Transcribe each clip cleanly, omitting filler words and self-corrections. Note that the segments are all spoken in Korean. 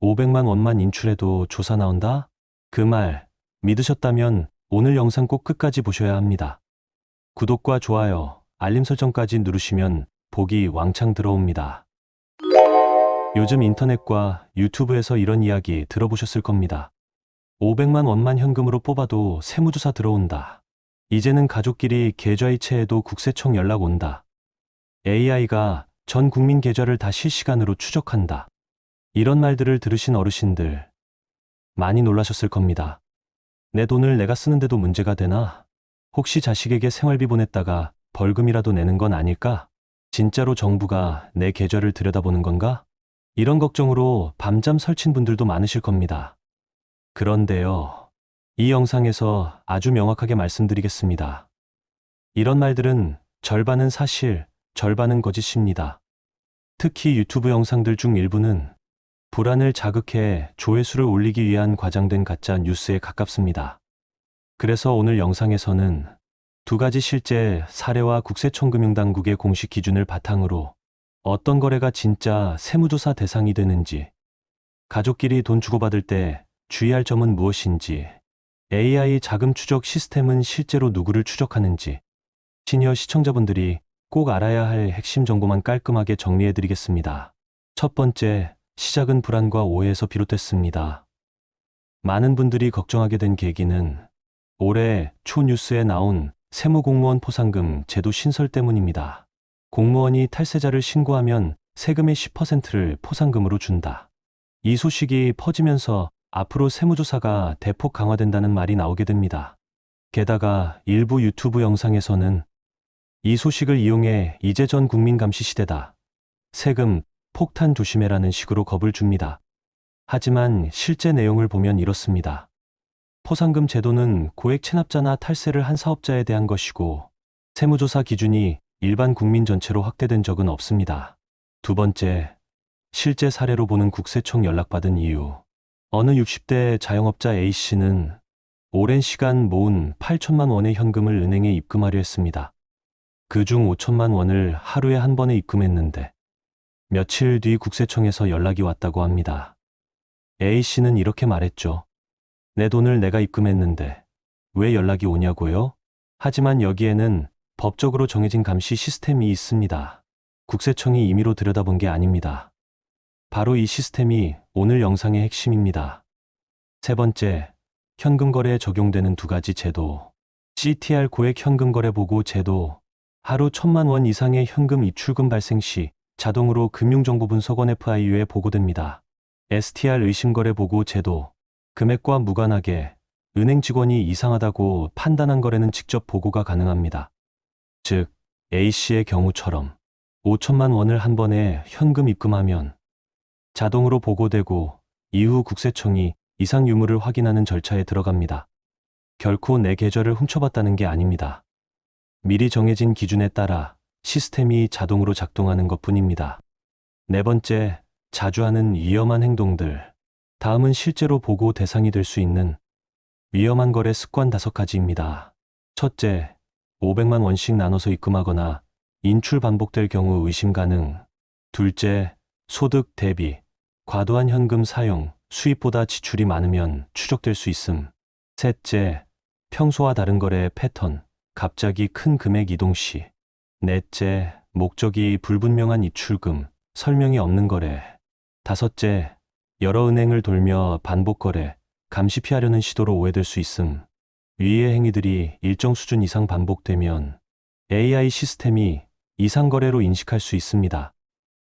500만 원만 인출해도 조사 나온다? 그 말 믿으셨다면 오늘 영상 꼭 끝까지 보셔야 합니다. 구독과 좋아요, 알림 설정까지 누르시면 복이 왕창 들어옵니다. 요즘 인터넷과 유튜브에서 이런 이야기 들어보셨을 겁니다. 500만 원만 현금으로 뽑아도 세무조사 들어온다. 이제는 가족끼리 계좌이체해도 국세청 연락 온다. AI가 전 국민 계좌를 다 실시간으로 추적한다. 이런 말들을 들으신 어르신들 많이 놀라셨을 겁니다. 내 돈을 내가 쓰는데도 문제가 되나? 혹시 자식에게 생활비 보냈다가 벌금이라도 내는 건 아닐까? 진짜로 정부가 내 계좌를 들여다보는 건가? 이런 걱정으로 밤잠 설친 분들도 많으실 겁니다. 그런데요, 이 영상에서 아주 명확하게 말씀드리겠습니다. 이런 말들은 절반은 사실, 절반은 거짓입니다. 특히 유튜브 영상들 중 일부는 불안을 자극해 조회수를 올리기 위한 과장된 가짜 뉴스에 가깝습니다. 그래서 오늘 영상에서는 두 가지 실제 사례와 국세청금융당국의 공식 기준을 바탕으로 어떤 거래가 진짜 세무조사 대상이 되는지, 가족끼리 돈 주고받을 때 주의할 점은 무엇인지, AI 자금 추적 시스템은 실제로 누구를 추적하는지, 시니어 시청자분들이 꼭 알아야 할 핵심 정보만 깔끔하게 정리해드리겠습니다. 첫 번째, 시작은 불안과 오해에서 비롯됐습니다. 많은 분들이 걱정하게 된 계기는 올해 초 뉴스에 나온 세무공무원 포상금 제도 신설 때문입니다. 공무원이 탈세자를 신고하면 세금의 10%를 포상금으로 준다. 이 소식이 퍼지면서 앞으로 세무조사가 대폭 강화된다는 말이 나오게 됩니다. 게다가 일부 유튜브 영상에서는 이 소식을 이용해 이제 전 국민 감시 시대다. 세금 폭탄 조심해라는 식으로 겁을 줍니다. 하지만 실제 내용을 보면 이렇습니다. 포상금 제도는 고액 체납자나 탈세를 한 사업자에 대한 것이고, 세무조사 기준이 일반 국민 전체로 확대된 적은 없습니다. 두 번째, 실제 사례로 보는 국세청 연락받은 이유. 어느 60대 자영업자 A씨는 오랜 시간 모은 8천만 원의 현금을 은행에 입금하려 했습니다. 그중 5천만 원을 하루에 한 번에 입금했는데 며칠 뒤 국세청에서 연락이 왔다고 합니다. A씨는 이렇게 말했죠. 내 돈을 내가 입금했는데 왜 연락이 오냐고요? 하지만 여기에는 법적으로 정해진 감시 시스템이 있습니다. 국세청이 임의로 들여다본 게 아닙니다. 바로 이 시스템이 오늘 영상의 핵심입니다. 세 번째, 현금 거래에 적용되는 두 가지 제도. CTR 고액 현금 거래 보고 제도. 하루 1,000만 원 이상의 현금 입출금 발생 시 자동으로 금융정보분석원 FIU에 보고됩니다. STR 의심거래 보고 제도. 금액과 무관하게 은행 직원이 이상하다고 판단한 거래는 직접 보고가 가능합니다. 즉, A씨의 경우처럼 5천만 원을 한 번에 현금 입금하면 자동으로 보고되고 이후 국세청이 이상 유무를 확인하는 절차에 들어갑니다. 결코 내 계좌를 훔쳐봤다는 게 아닙니다. 미리 정해진 기준에 따라 시스템이 자동으로 작동하는 것뿐입니다. 네 번째, 자주 하는 위험한 행동들. 다음은 실제로 보고 대상이 될 수 있는 위험한 거래 습관 5가지입니다. 첫째, 500만 원씩 나눠서 입금하거나 인출 반복될 경우 의심 가능. 둘째, 소득 대비 과도한 현금 사용, 수입보다 지출이 많으면 추적될 수 있음. 셋째, 평소와 다른 거래 패턴, 갑자기 큰 금액 이동 시. 넷째, 목적이 불분명한 입출금, 설명이 없는 거래. 다섯째, 여러 은행을 돌며 반복 거래, 감시 피하려는 시도로 오해될 수 있음. 위의 행위들이 일정 수준 이상 반복되면 AI 시스템이 이상 거래로 인식할 수 있습니다.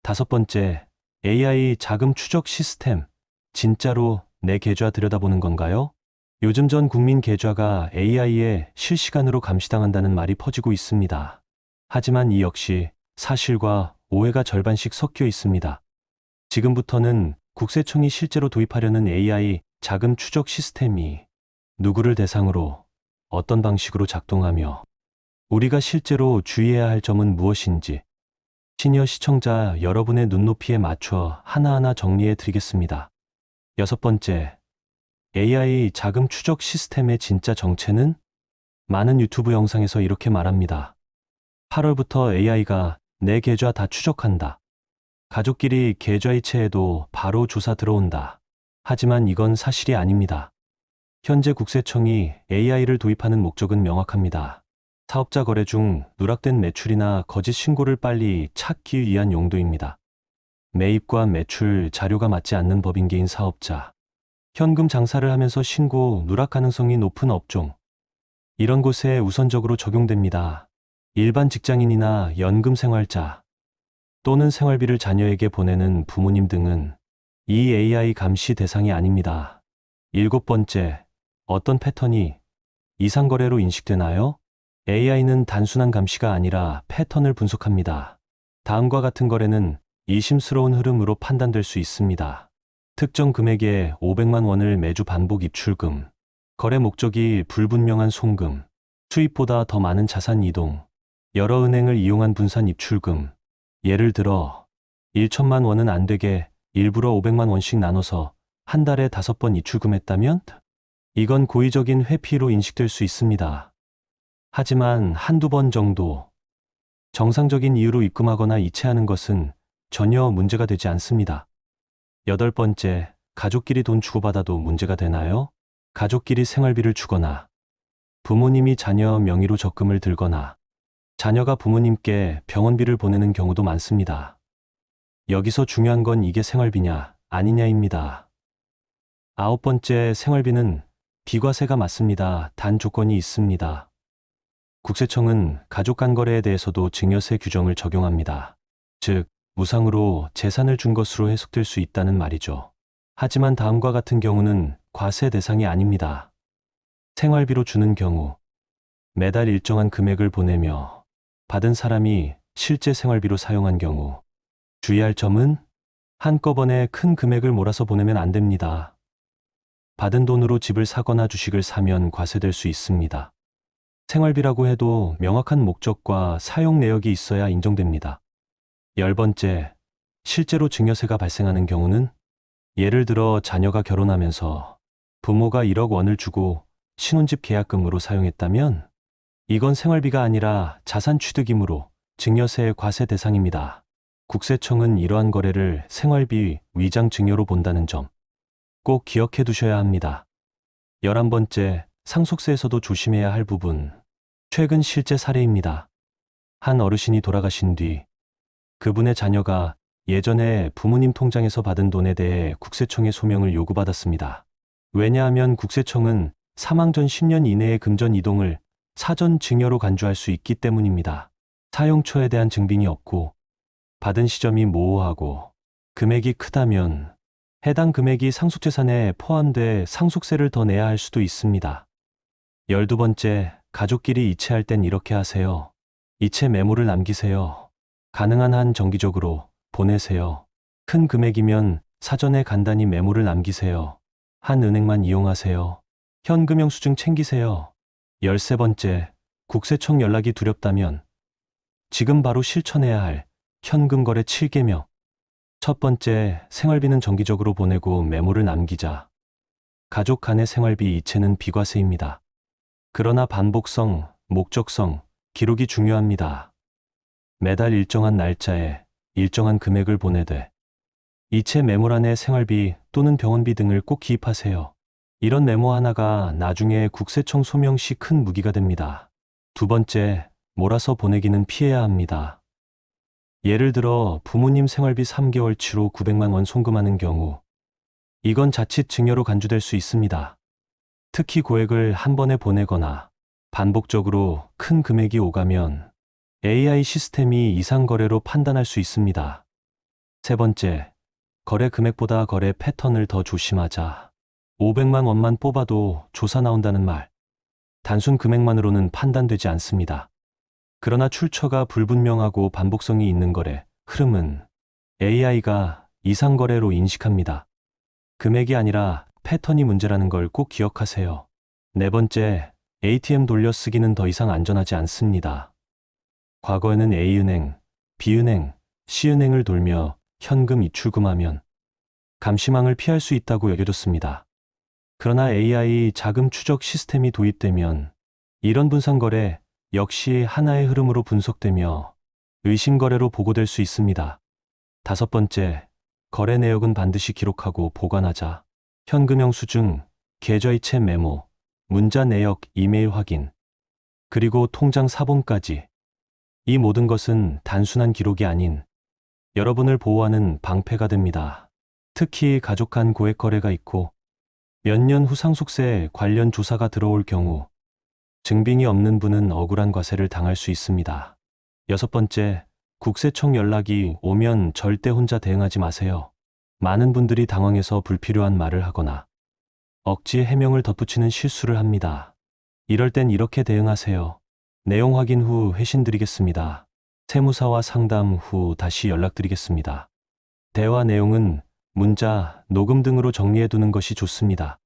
다섯 번째, AI 자금 추적 시스템. 진짜로 내 계좌 들여다보는 건가요? 요즘 전 국민 계좌가 AI에 실시간으로 감시당한다는 말이 퍼지고 있습니다. 하지만 이 역시 사실과 오해가 절반씩 섞여 있습니다. 지금부터는 국세청이 실제로 도입하려는 AI 자금 추적 시스템이 누구를 대상으로 어떤 방식으로 작동하며 우리가 실제로 주의해야 할 점은 무엇인지 시니어 시청자 여러분의 눈높이에 맞춰 하나하나 정리해 드리겠습니다. 여섯 번째, AI 자금 추적 시스템의 진짜 정체는? 많은 유튜브 영상에서 이렇게 말합니다. 8월부터 AI가 내 계좌 다 추적한다. 가족끼리 계좌이체해도 바로 조사 들어온다. 하지만 이건 사실이 아닙니다. 현재 국세청이 AI를 도입하는 목적은 명확합니다. 사업자 거래 중 누락된 매출이나 거짓 신고를 빨리 찾기 위한 용도입니다. 매입과 매출 자료가 맞지 않는 법인개인 사업자, 현금 장사를 하면서 신고 누락 가능성이 높은 업종, 이런 곳에 우선적으로 적용됩니다. 일반 직장인이나 연금 생활자 또는 생활비를 자녀에게 보내는 부모님 등은 이 AI 감시 대상이 아닙니다. 7번째, 어떤 패턴이 이상 거래로 인식되나요? AI는 단순한 감시가 아니라 패턴을 분석합니다. 다음과 같은 거래는 의심스러운 흐름으로 판단될 수 있습니다. 특정 금액의 500만 원을 매주 반복 입출금, 거래 목적이 불분명한 송금, 수입보다 더 많은 자산 이동, 여러 은행을 이용한 분산 입출금, 예를 들어 1천만 원은 안 되게 일부러 500만 원씩 나눠서 한 달에 5번 입출금했다면 이건 고의적인 회피로 인식될 수 있습니다. 하지만 한두 번 정도 정상적인 이유로 입금하거나 이체하는 것은 전혀 문제가 되지 않습니다. 8번째, 가족끼리 돈 주고받아도 문제가 되나요? 가족끼리 생활비를 주거나 부모님이 자녀 명의로 적금을 들거나 자녀가 부모님께 병원비를 보내는 경우도 많습니다. 여기서 중요한 건 이게 생활비냐 아니냐입니다. 9번째, 생활비는 비과세가 맞습니다. 단 조건이 있습니다. 국세청은 가족 간 거래에 대해서도 증여세 규정을 적용합니다. 즉, 무상으로 재산을 준 것으로 해석될 수 있다는 말이죠. 하지만 다음과 같은 경우는 과세 대상이 아닙니다. 생활비로 주는 경우, 매달 일정한 금액을 보내며 받은 사람이 실제 생활비로 사용한 경우, 주의할 점은 한꺼번에 큰 금액을 몰아서 보내면 안 됩니다. 받은 돈으로 집을 사거나 주식을 사면 과세될 수 있습니다. 생활비라고 해도 명확한 목적과 사용 내역이 있어야 인정됩니다. 10번째, 실제로 증여세가 발생하는 경우는 예를 들어 자녀가 결혼하면서 부모가 1억 원을 주고 신혼집 계약금으로 사용했다면 이건 생활비가 아니라 자산 취득이므로 증여세의 과세 대상입니다. 국세청은 이러한 거래를 생활비 위장 증여로 본다는 점 꼭 기억해 두셔야 합니다. 11번째, 상속세에서도 조심해야 할 부분. 최근 실제 사례입니다. 한 어르신이 돌아가신 뒤 그분의 자녀가 예전에 부모님 통장에서 받은 돈에 대해 국세청의 소명을 요구받았습니다. 왜냐하면 국세청은 사망 전 10년 이내의 금전 이동을 사전 증여로 간주할 수 있기 때문입니다. 사용처에 대한 증빙이 없고 받은 시점이 모호하고 금액이 크다면 해당 금액이 상속재산에 포함돼 상속세를 더 내야 할 수도 있습니다. 12번째, 가족끼리 이체할 땐 이렇게 하세요. 이체 메모를 남기세요. 가능한 한 정기적으로 보내세요. 큰 금액이면 사전에 간단히 메모를 남기세요. 한 은행만 이용하세요. 현금 영수증 챙기세요. 13번째, 국세청 연락이 두렵다면 지금 바로 실천해야 할 현금 거래 7계명. 첫 번째, 생활비는 정기적으로 보내고 메모를 남기자. 가족 간의 생활비 이체는 비과세입니다. 그러나 반복성, 목적성, 기록이 중요합니다. 매달 일정한 날짜에 일정한 금액을 보내되 이체 메모란에 생활비 또는 병원비 등을 꼭 기입하세요. 이런 메모 하나가 나중에 국세청 소명 시 큰 무기가 됩니다. 두 번째, 몰아서 보내기는 피해야 합니다. 예를 들어 부모님 생활비 3개월치로 900만 원 송금하는 경우 이건 자칫 증여로 간주될 수 있습니다. 특히 고액을 한 번에 보내거나 반복적으로 큰 금액이 오가면 AI 시스템이 이상 거래로 판단할 수 있습니다. 세 번째, 거래 금액보다 거래 패턴을 더 조심하자. 500만 원만 뽑아도 조사 나온다는 말. 단순 금액만으로는 판단되지 않습니다. 그러나 출처가 불분명하고 반복성이 있는 거래, 흐름은 AI가 이상 거래로 인식합니다. 금액이 아니라 패턴이 문제라는 걸 꼭 기억하세요. 네 번째, ATM 돌려쓰기는 더 이상 안전하지 않습니다. 과거에는 A은행, B은행, C은행을 돌며 현금 입출금하면 감시망을 피할 수 있다고 여겨졌습니다. 그러나 AI 자금 추적 시스템이 도입되면 이런 분산 거래 역시 하나의 흐름으로 분석되며 의심 거래로 보고될 수 있습니다. 5번째, 거래 내역은 반드시 기록하고 보관하자. 현금 영수증, 계좌이체 메모, 문자 내역, 이메일 확인, 그리고 통장 사본까지. 이 모든 것은 단순한 기록이 아닌 여러분을 보호하는 방패가 됩니다. 특히 가족 간 고액 거래가 있고 몇 년 후 상속세 관련 조사가 들어올 경우 증빙이 없는 분은 억울한 과세를 당할 수 있습니다. 6번째, 국세청 연락이 오면 절대 혼자 대응하지 마세요. 많은 분들이 당황해서 불필요한 말을 하거나 억지 해명을 덧붙이는 실수를 합니다. 이럴 땐 이렇게 대응하세요. 내용 확인 후 회신 드리겠습니다. 세무사와 상담 후 다시 연락드리겠습니다. 대화 내용은 문자, 녹음 등으로 정리해 두는 것이 좋습니다.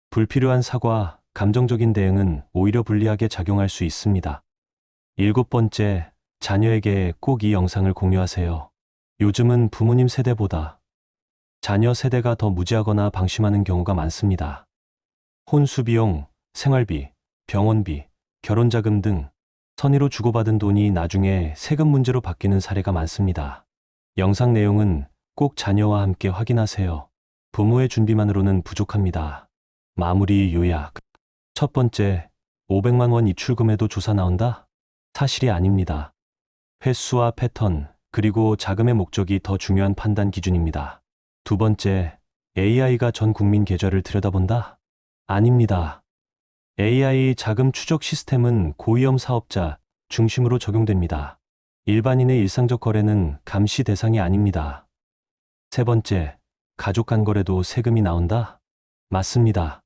불필요한 사과, 감정적인 대응은 오히려 불리하게 작용할 수 있습니다. 7번째, 자녀에게 꼭 이 영상을 공유하세요. 요즘은 부모님 세대보다 자녀 세대가 더 무지하거나 방심하는 경우가 많습니다. 혼수 비용, 생활비, 병원비, 결혼자금 등 선의로 주고받은 돈이 나중에 세금 문제로 바뀌는 사례가 많습니다. 영상 내용은 꼭 자녀와 함께 확인하세요. 부모의 준비만으로는 부족합니다. 마무리 요약. 첫 번째, 500만 원 입출금에도 조사 나온다? 사실이 아닙니다. 횟수와 패턴, 그리고 자금의 목적이 더 중요한 판단 기준입니다. 두 번째, AI가 전 국민 계좌를 들여다본다? 아닙니다. AI 자금 추적 시스템은 고위험 사업자 중심으로 적용됩니다. 일반인의 일상적 거래는 감시 대상이 아닙니다. 세 번째, 가족 간 거래도 세금이 나온다? 맞습니다.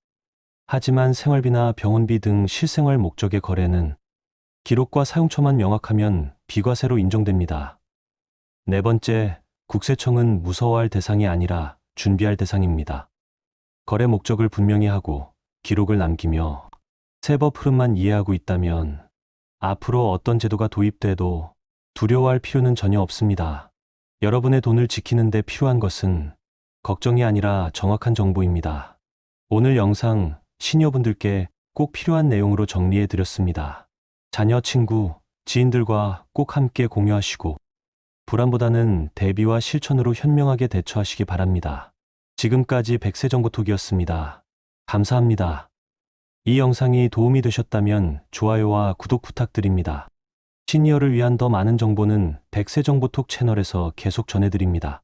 하지만 생활비나 병원비 등 실생활 목적의 거래는 기록과 사용처만 명확하면 비과세로 인정됩니다. 네 번째, 국세청은 무서워할 대상이 아니라 준비할 대상입니다. 거래 목적을 분명히 하고 기록을 남기며 세법 흐름만 이해하고 있다면 앞으로 어떤 제도가 도입돼도 두려워할 필요는 전혀 없습니다. 여러분의 돈을 지키는 데 필요한 것은 걱정이 아니라 정확한 정보입니다. 오늘 영상 시니어분들께 꼭 필요한 내용으로 정리해 드렸습니다. 자녀, 친구, 지인들과 꼭 함께 공유하시고 불안보다는 대비와 실천으로 현명하게 대처하시기 바랍니다. 지금까지 백세정보톡이었습니다. 감사합니다. 이 영상이 도움이 되셨다면 좋아요와 구독 부탁드립니다. 시니어를 위한 더 많은 정보는 백세정보톡 채널에서 계속 전해드립니다.